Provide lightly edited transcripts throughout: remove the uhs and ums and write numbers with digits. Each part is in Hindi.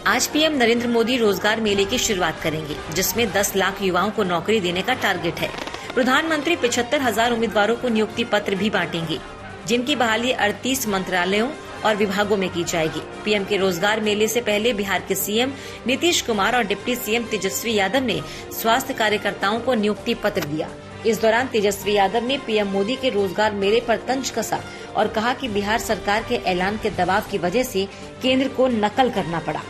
आज पीएम नरेंद्र मोदी रोजगार मेले की शुरुआत करेंगे, जिसमें 10 लाख युवाओं को नौकरी देने का टारगेट है। प्रधानमंत्री 75,000 उम्मीदवारों को नियुक्ति पत्र भी बांटेंगे, जिनकी बहाली 38 मंत्रालयों और विभागों में की जाएगी। पीएम के रोजगार मेले से पहले बिहार के सीएम नीतीश कुमार और डिप्टी सीएम तेजस्वी यादव ने स्वास्थ्य कार्यकर्ताओं को नियुक्ति पत्र दिया। इस दौरान तेजस्वी यादव ने पीएम मोदी के रोजगार मेले पर तंज कसा और कहा कि बिहार सरकार के ऐलान के दबाव की वजह से केंद्र को नकल करना पड़ा।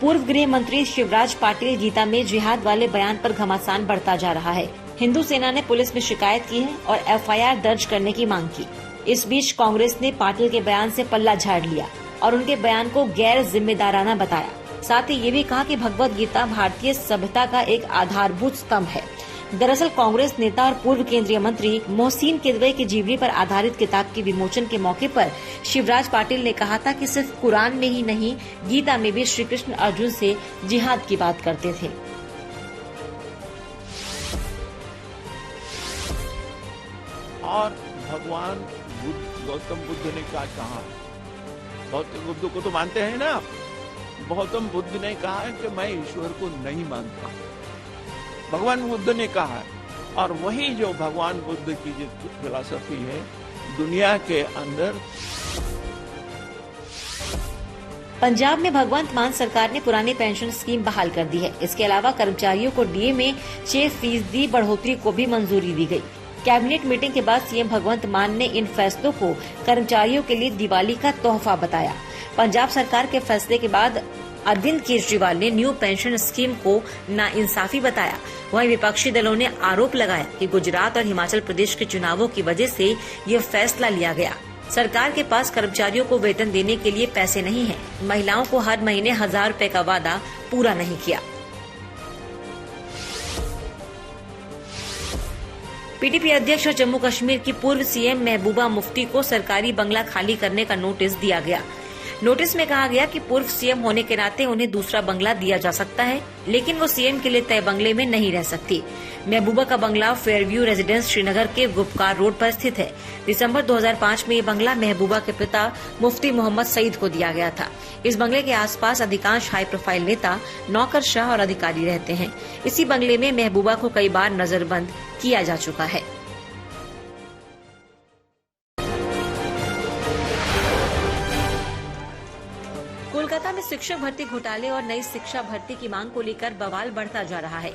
पूर्व गृह मंत्री शिवराज पाटिल गीता में जिहाद वाले बयान पर घमासान बढ़ता जा रहा है। हिंदू सेना ने पुलिस में शिकायत की है और एफआईआर दर्ज करने की मांग की। इस बीच कांग्रेस ने पाटिल के बयान से पल्ला झाड़ लिया और उनके बयान को गैर जिम्मेदाराना बताया। साथ ही ये भी कहा कि भगवत गीता भारतीय सभ्यता का एक आधारभूत स्तंभ है। दरअसल कांग्रेस नेता और पूर्व केंद्रीय मंत्री मोहसिन किदवई की जीवनी पर आधारित किताब के विमोचन के मौके पर शिवराज पाटिल ने कहा था कि सिर्फ कुरान में ही नहीं, गीता में भी श्री कृष्ण अर्जुन से जिहाद की बात करते थे। और भगवान गौतम बुद्ध ने क्या कहा? गौतम बुद्ध को तो मानते हैं ना? गौतम बुद्ध ने कहा कि मैं ईश्वर को नहीं मानता, भगवान बुद्ध ने कहा। और वही जो भगवान बुद्ध की जो फिलॉसफी है दुनिया के अंदर। पंजाब में भगवंत मान सरकार ने पुरानी पेंशन स्कीम बहाल कर दी है। इसके अलावा कर्मचारियों को डीए में 6% बढ़ोतरी को भी मंजूरी दी गई। कैबिनेट मीटिंग के बाद सीएम भगवंत मान ने इन फैसलों को कर्मचारियों के लिए दिवाली का तोहफा बताया। पंजाब सरकार के फैसले के बाद अरविंद केजरीवाल ने न्यू पेंशन स्कीम को नाइंसाफी बताया। वहीं विपक्षी दलों ने आरोप लगाया कि गुजरात और हिमाचल प्रदेश के चुनावों की वजह से ये फैसला लिया गया। सरकार के पास कर्मचारियों को वेतन देने के लिए पैसे नहीं है। महिलाओं को हर महीने 1,000 रुपए का वादा पूरा नहीं किया। पीडीपी अध्यक्ष और जम्मू कश्मीर की पूर्व सीएम महबूबा मुफ्ती को सरकारी बंगला खाली करने का नोटिस दिया गया। नोटिस में कहा गया कि पूर्व सीएम होने के नाते उन्हें दूसरा बंगला दिया जा सकता है, लेकिन वो सीएम के लिए तय बंगले में नहीं रह सकती। महबूबा का बंगला फेयरव्यू रेजिडेंस श्रीनगर के गुपकार रोड पर स्थित है। दिसंबर 2005 में ये बंगला महबूबा के पिता मुफ्ती मोहम्मद सईद को दिया गया था। इस बंगले के आसपास अधिकांश हाई प्रोफाइल नेता, नौकरशाह और अधिकारी रहते हैं। इसी बंगले में महबूबा को कई बार नजरबंद किया जा चुका है। कोलकाता में शिक्षक भर्ती घोटाले और नई शिक्षा भर्ती की मांग को लेकर बवाल बढ़ता जा रहा है।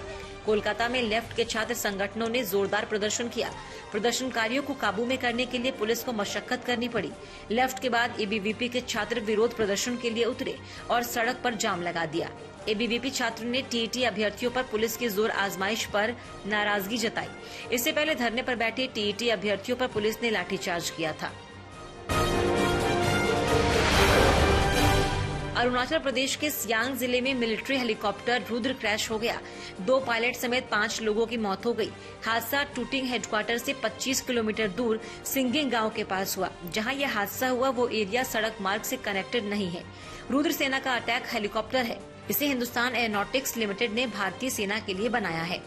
कोलकाता में लेफ्ट के छात्र संगठनों ने जोरदार प्रदर्शन किया। प्रदर्शनकारियों को काबू में करने के लिए पुलिस को मशक्कत करनी पड़ी। लेफ्ट के बाद एबीवीपी के छात्र विरोध प्रदर्शन के लिए उतरे और सड़क पर जाम लगा दिया। एबीवीपी छात्रों ने टीईटी अभ्यर्थियों पर पुलिस की जोर आजमाइश पर नाराजगी जताई। इससे पहले धरने पर बैठे टीईटी अभ्यर्थियों पर पुलिस ने लाठीचार्ज किया था। अरुणाचल प्रदेश के सियांग जिले में मिलिट्री हेलीकॉप्टर रुद्र क्रैश हो गया। 2 पायलट समेत 5 लोगों की मौत हो गई। हादसा टूटिंग हेडक्वार्टर से 25 किलोमीटर दूर सिंगिंग गांव के पास हुआ। जहां यह हादसा हुआ वो एरिया सड़क मार्ग से कनेक्टेड नहीं है। रुद्र सेना का अटैक हेलीकॉप्टर है। इसे हिंदुस्तान एयरोनॉटिक्स लिमिटेड ने भारतीय सेना के लिए बनाया है।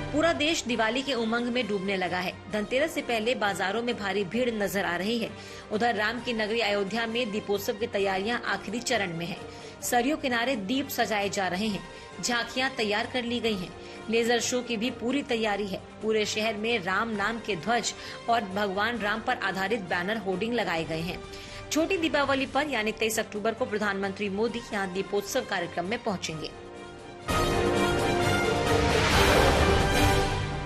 पूरा देश दिवाली के उमंग में डूबने लगा है। धनतेरस से पहले बाजारों में भारी भीड़ नजर आ रही है। उधर राम की नगरी अयोध्या में दीपोत्सव की तैयारियां आखिरी चरण में हैं। सरयू किनारे दीप सजाए जा रहे हैं। झांकियां तैयार कर ली गई हैं। लेजर शो की भी पूरी तैयारी है। पूरे शहर में राम नाम के ध्वज और भगवान राम पर आधारित बैनर होर्डिंग लगाए गए हैं। छोटी दीपावली पर यानी 23 अक्टूबर को प्रधानमंत्री मोदी यहाँ दीपोत्सव कार्यक्रम में पहुंचेंगे।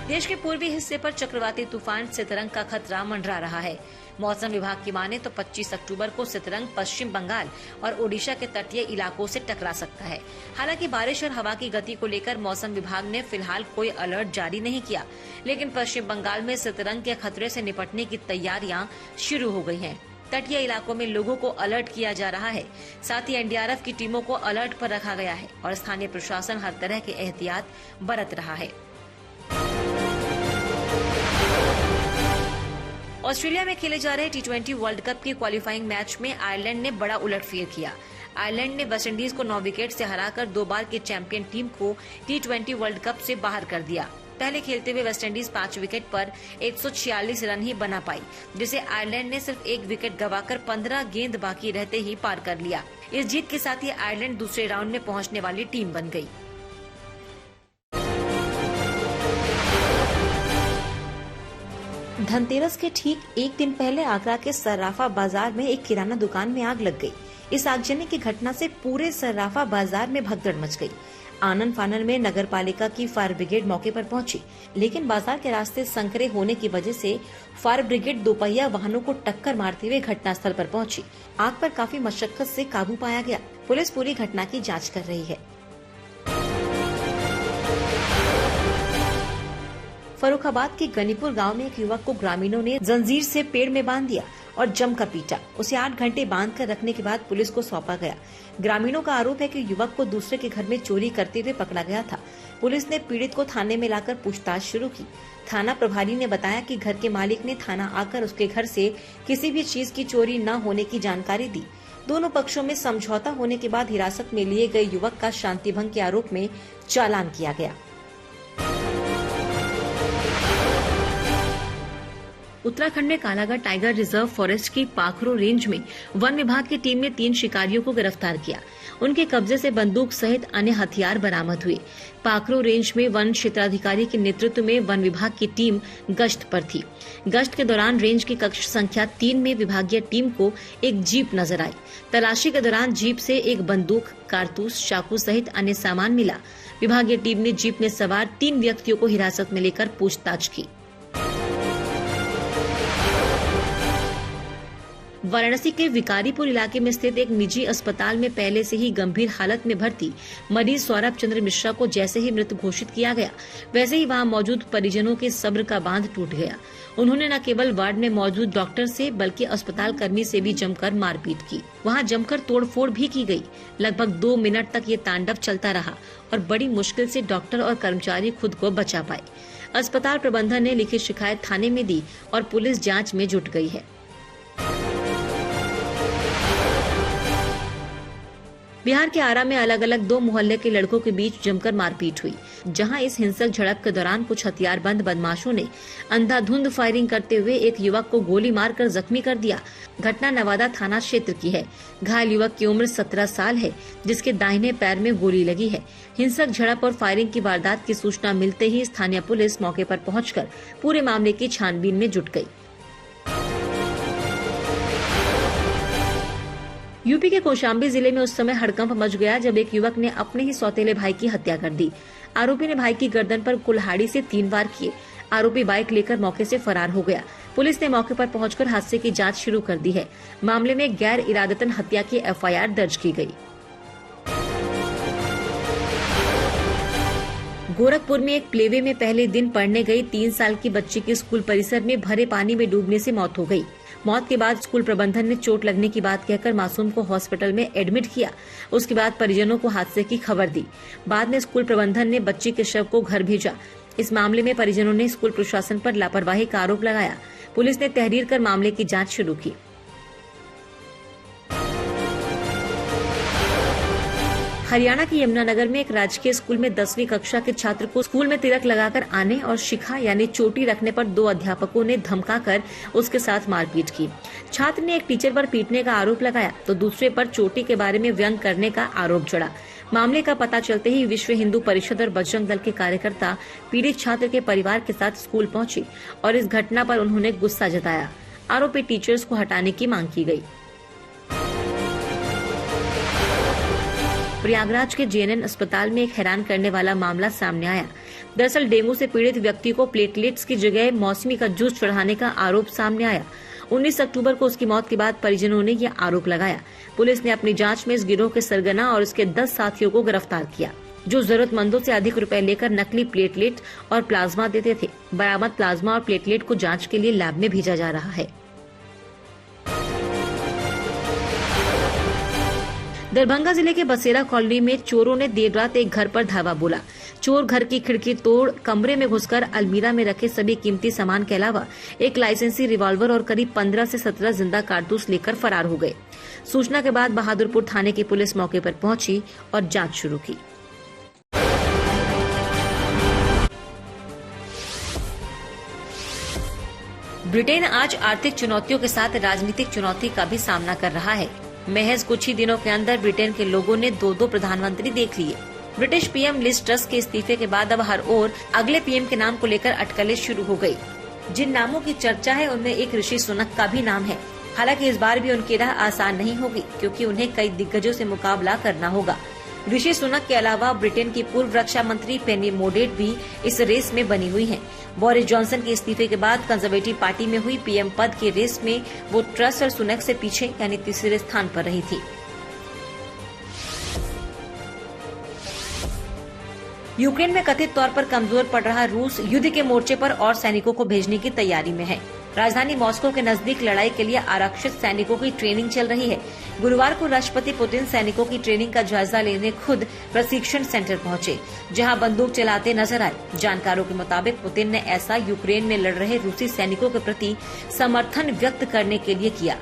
देश के पूर्वी हिस्से पर चक्रवाती तूफान सितरंग का खतरा मंडरा रहा है। मौसम विभाग की माने तो 25 अक्टूबर को सितरंग पश्चिम बंगाल और ओडिशा के तटीय इलाकों से टकरा सकता है। हालांकि बारिश और हवा की गति को लेकर मौसम विभाग ने फिलहाल कोई अलर्ट जारी नहीं किया, लेकिन पश्चिम बंगाल में सितरंग के खतरे से निपटने की तैयारियां शुरू हो गई हैं। तटीय इलाकों में लोगों को अलर्ट किया जा रहा है। साथ ही एनडीआरएफ की टीमों को अलर्ट पर रखा गया है और स्थानीय प्रशासन हर तरह के एहतियात बरत रहा है। ऑस्ट्रेलिया में खेले जा रहे टी20 वर्ल्ड कप के क्वालिफाइंग मैच में आयरलैंड ने बड़ा उलटफेर किया। आयरलैंड ने वेस्टइंडीज को 9 विकेट से हराकर 2 बार के चैंपियन टीम को टी20 वर्ल्ड कप से बाहर कर दिया। पहले खेलते हुए वेस्टइंडीज 5 विकेट पर 146 रन ही बना पाई, जिसे आयरलैंड ने सिर्फ 1 विकेट गंवाकर 15 गेंद बाकी रहते ही पार कर लिया। इस जीत के साथ ही आयरलैंड दूसरे राउंड में पहुंचने वाली टीम बन गई। धनतेरस के ठीक एक दिन पहले आगरा के सर्राफा बाजार में एक किराना दुकान में आग लग गई। इस आगजनी की घटना से पूरे सर्राफा बाजार में भगदड़ मच गई। आनन फानन में नगर पालिका की फायर ब्रिगेड मौके पर पहुंची, लेकिन बाजार के रास्ते संकरे होने की वजह से फायर ब्रिगेड दोपहिया वाहनों को टक्कर मारते हुए घटनास्थल पर पहुंची। आग पर काफी मशक्कत से काबू पाया गया। पुलिस पूरी घटना की जांच कर रही है। फर्रुखाबाद के गनीपुर गांव में एक युवक को ग्रामीणों ने जंजीर से पेड़ में बांध दिया और जमकर पीटा। उसे 8 घंटे बांध कर रखने के बाद पुलिस को सौंपा गया। ग्रामीणों का आरोप है कि युवक को दूसरे के घर में चोरी करते हुए पकड़ा गया था। पुलिस ने पीड़ित को थाने में लाकर पूछताछ शुरू की। थाना प्रभारी ने बताया कि घर के मालिक ने थाना आकर उसके घर से किसी भी चीज की चोरी न होने की जानकारी दी। दोनों पक्षों में समझौता होने के बाद हिरासत में लिए गए युवक का शांति भंग के आरोप में चालान किया गया। उत्तराखंड में कालागढ़ टाइगर रिजर्व फॉरेस्ट की पाखरो रेंज में वन विभाग की टीम ने 3 शिकारियों को गिरफ्तार किया। उनके कब्जे से बंदूक सहित अन्य हथियार बरामद हुए। पाखरो रेंज में वन क्षेत्राधिकारी के नेतृत्व में वन विभाग की टीम गश्त पर थी। गश्त के दौरान रेंज की कक्ष संख्या 3 में विभागीय टीम को एक जीप नजर आई। तलाशी के दौरान जीप से एक बंदूक, कारतूस, चाकू सहित अन्य सामान मिला। विभागीय टीम ने जीप में सवार 3 व्यक्तियों को हिरासत में लेकर पूछताछ की। वाराणसी के विकारीपुर इलाके में स्थित एक निजी अस्पताल में पहले से ही गंभीर हालत में भर्ती मरीज सौरभ चंद्र मिश्रा को जैसे ही मृत घोषित किया गया, वैसे ही वहां मौजूद परिजनों के सब्र का बांध टूट गया। उन्होंने न केवल वार्ड में मौजूद डॉक्टर से बल्कि अस्पताल कर्मी से भी जमकर मारपीट की। वहां जमकर तोड़फोड़ भी की गई। लगभग 2 मिनट तक ये तांडव चलता रहा और बड़ी मुश्किल से डॉक्टर और कर्मचारी खुद को बचा पाए। अस्पताल प्रबंधन ने लिखित शिकायत थाने में दी और पुलिस जाँच में जुट गई है। बिहार के आरा में अलग अलग 2 मोहल्ले के लड़कों के बीच जमकर मारपीट हुई, जहां इस हिंसक झड़प के दौरान कुछ हथियारबंद बदमाशों ने अंधाधुंध फायरिंग करते हुए एक युवक को गोली मारकर जख्मी कर दिया। घटना नवादा थाना क्षेत्र की है। घायल युवक की उम्र 17 साल है, जिसके दाहिने पैर में गोली लगी है। हिंसक झड़प और फायरिंग की वारदात की सूचना मिलते ही स्थानीय पुलिस मौके पर पहुंचकर पूरे मामले की छानबीन में जुट गई। यूपी के कौशाम्बी जिले में उस समय हड़कंप मच गया जब एक युवक ने अपने ही सौतेले भाई की हत्या कर दी। आरोपी ने भाई की गर्दन पर कुल्हाड़ी से 3 वार किए। आरोपी बाइक लेकर मौके से फरार हो गया। पुलिस ने मौके पर पहुंचकर हादसे की जांच शुरू कर दी है। मामले में गैर इरादतन हत्या की FIR दर्ज की गई। गोरखपुर में एक प्लेवे में पहले दिन पढ़ने गई 3 साल की बच्ची की स्कूल परिसर में भरे पानी में डूबने से मौत हो गई। मौत के बाद स्कूल प्रबंधन ने चोट लगने की बात कहकर मासूम को हॉस्पिटल में एडमिट किया। उसके बाद परिजनों को हादसे की खबर दी। बाद में स्कूल प्रबंधन ने बच्ची के शव को घर भेजा। इस मामले में परिजनों ने स्कूल प्रशासन पर लापरवाही का आरोप लगाया। पुलिस ने तहरीर कर मामले की जांच शुरू की। हरियाणा के यमुनानगर में एक राजकीय स्कूल में 10वीं कक्षा के छात्र को स्कूल में तिलक लगाकर आने और शिखा यानी चोटी रखने पर 2 अध्यापकों ने धमकाकर उसके साथ मारपीट की। छात्र ने एक टीचर पर पीटने का आरोप लगाया तो दूसरे पर चोटी के बारे में व्यंग करने का आरोप जड़ा। मामले का पता चलते ही विश्व हिंदू परिषद और बजरंग दल के कार्यकर्ता पीड़ित छात्र के परिवार के साथ स्कूल पहुंचे और इस घटना पर उन्होंने गुस्सा जताया। आरोपी टीचर्स को हटाने की मांग की गई। प्रयागराज के JNN अस्पताल में एक हैरान करने वाला मामला सामने आया। दरअसल डेंगू से पीड़ित व्यक्ति को प्लेटलेट्स की जगह मौसमी का जूस चढ़ाने का आरोप सामने आया। 19 अक्टूबर को उसकी मौत के बाद परिजनों ने यह आरोप लगाया। पुलिस ने अपनी जांच में इस गिरोह के सरगना और उसके 10 साथियों को गिरफ्तार किया, जो जरूरतमंदों से अधिक रुपए लेकर नकली प्लेटलेट और प्लाज्मा देते थे। बरामद प्लाज्मा और प्लेटलेट को जाँच के लिए लैब में भेजा जा रहा है। दरभंगा जिले के बसेरा कॉलोनी में चोरों ने देर रात एक घर पर धावा बोला। चोर घर की खिड़की तोड़ कमरे में घुसकर अलमीरा में रखे सभी कीमती सामान के अलावा एक लाइसेंसी रिवॉल्वर और करीब 15 से 17 जिंदा कारतूस लेकर फरार हो गए। सूचना के बाद बहादुरपुर थाने की पुलिस मौके पर पहुंची और जांच शुरू की। ब्रिटेन आज आर्थिक चुनौतियों के साथ राजनीतिक चुनौती का भी सामना कर रहा है। महज कुछ ही दिनों के अंदर ब्रिटेन के लोगों ने दो प्रधानमंत्री देख लिए। ब्रिटिश पीएम लिज ट्रस के इस्तीफे के बाद अब हर ओर अगले पीएम के नाम को लेकर अटकलें शुरू हो गई। जिन नामों की चर्चा है उनमें एक ऋषि सुनक का भी नाम है। हालांकि इस बार भी उनकी राह आसान नहीं होगी, क्योंकि उन्हें कई दिग्गजों से मुकाबला करना होगा। ऋषि सुनक के अलावा ब्रिटेन की पूर्व रक्षा मंत्री पेनी मोर्डैंट भी इस रेस में बनी हुई हैं। बोरिस जॉनसन के इस्तीफे के बाद कंजर्वेटिव पार्टी में हुई पीएम पद की रेस में वो ट्रस और सुनक से पीछे यानी तीसरे स्थान पर रही थी। यूक्रेन में कथित तौर पर कमजोर पड़ रहा रूस युद्ध के मोर्चे पर और सैनिकों को भेजने की तैयारी में है। राजधानी मॉस्को के नजदीक लड़ाई के लिए आरक्षित सैनिकों की ट्रेनिंग चल रही है। गुरुवार को राष्ट्रपति पुतिन सैनिकों की ट्रेनिंग का जायजा लेने खुद प्रशिक्षण सेंटर पहुंचे, जहां बंदूक चलाते नजर आए। जानकारों के मुताबिक पुतिन ने ऐसा यूक्रेन में लड़ रहे रूसी सैनिकों के प्रति समर्थन व्यक्त करने के लिए किया।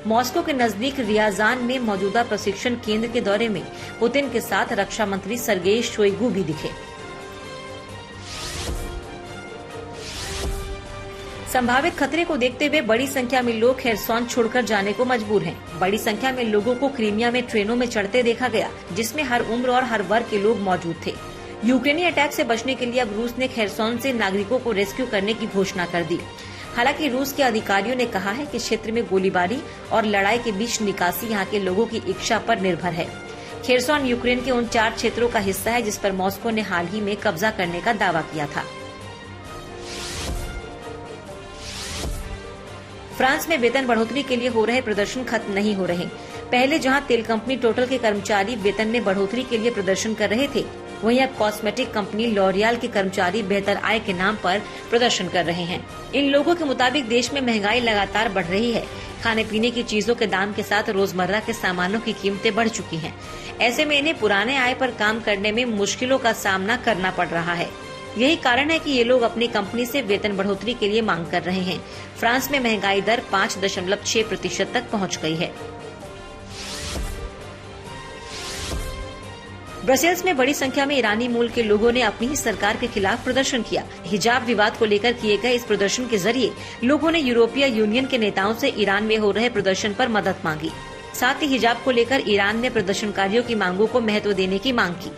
मॉस्को के नजदीक रियाजान में मौजूदा प्रशिक्षण केंद्र के दौरे में पुतिन के साथ रक्षा मंत्री सर्गेई शोइगु भी दिखे। संभावित खतरे को देखते हुए बड़ी संख्या में लोग खेरसौन छोड़कर जाने को मजबूर हैं। बड़ी संख्या में लोगों को क्रीमिया में ट्रेनों में चढ़ते देखा गया, जिसमें हर उम्र और हर वर्ग के लोग मौजूद थे। यूक्रेनी अटैक से बचने के लिए अब रूस ने खेरसौन से नागरिकों को रेस्क्यू करने की घोषणा कर दी। हालांकि रूस के अधिकारियों ने कहा है कि क्षेत्र में गोलीबारी और लड़ाई के बीच निकासी यहाँ के लोगों की इच्छा पर निर्भर है। खेरसौन यूक्रेन के उन 4 क्षेत्रों का हिस्सा है जिस पर मॉस्को ने हाल ही में कब्जा करने का दावा किया था। फ्रांस में वेतन बढ़ोतरी के लिए हो रहे प्रदर्शन खत्म नहीं हो रहे। पहले जहां तेल कंपनी टोटल के कर्मचारी वेतन में बढ़ोतरी के लिए प्रदर्शन कर रहे थे, वहीं अब कॉस्मेटिक कंपनी लॉरियल के कर्मचारी बेहतर आय के नाम पर प्रदर्शन कर रहे हैं। इन लोगों के मुताबिक देश में महंगाई लगातार बढ़ रही है। खाने पीने की चीजों के दाम के साथ रोजमर्रा के सामानों की कीमतें बढ़ चुकी हैं। ऐसे में इन्हें पुराने आय पर काम करने में मुश्किलों का सामना करना पड़ रहा है। यही कारण है कि ये लोग अपनी कंपनी से वेतन बढ़ोतरी के लिए मांग कर रहे हैं। फ्रांस में महंगाई दर 5.6% तक पहुंच गई है। ब्रसेल्स में बड़ी संख्या में ईरानी मूल के लोगों ने अपनी ही सरकार के खिलाफ प्रदर्शन किया। हिजाब विवाद को लेकर किए गए इस प्रदर्शन के जरिए लोगों ने यूरोपीय यूनियन के नेताओं से ईरान में हो रहे प्रदर्शन पर मदद मांगी। साथ ही हिजाब को लेकर ईरान ने प्रदर्शनकारियों की मांगों को महत्व देने की मांग की।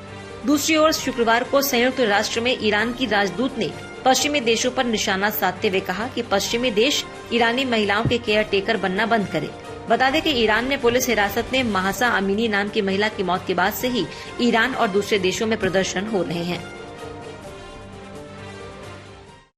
दूसरी ओर शुक्रवार को संयुक्त राष्ट्र में ईरान की राजदूत ने पश्चिमी देशों पर निशाना साधते हुए कहा कि पश्चिमी देश ईरानी महिलाओं के केयर टेकर बनना बंद करे। बता दें कि ईरान में पुलिस हिरासत में महासा अमीनी नाम की महिला की मौत के बाद से ही ईरान और दूसरे देशों में प्रदर्शन हो रहे हैं।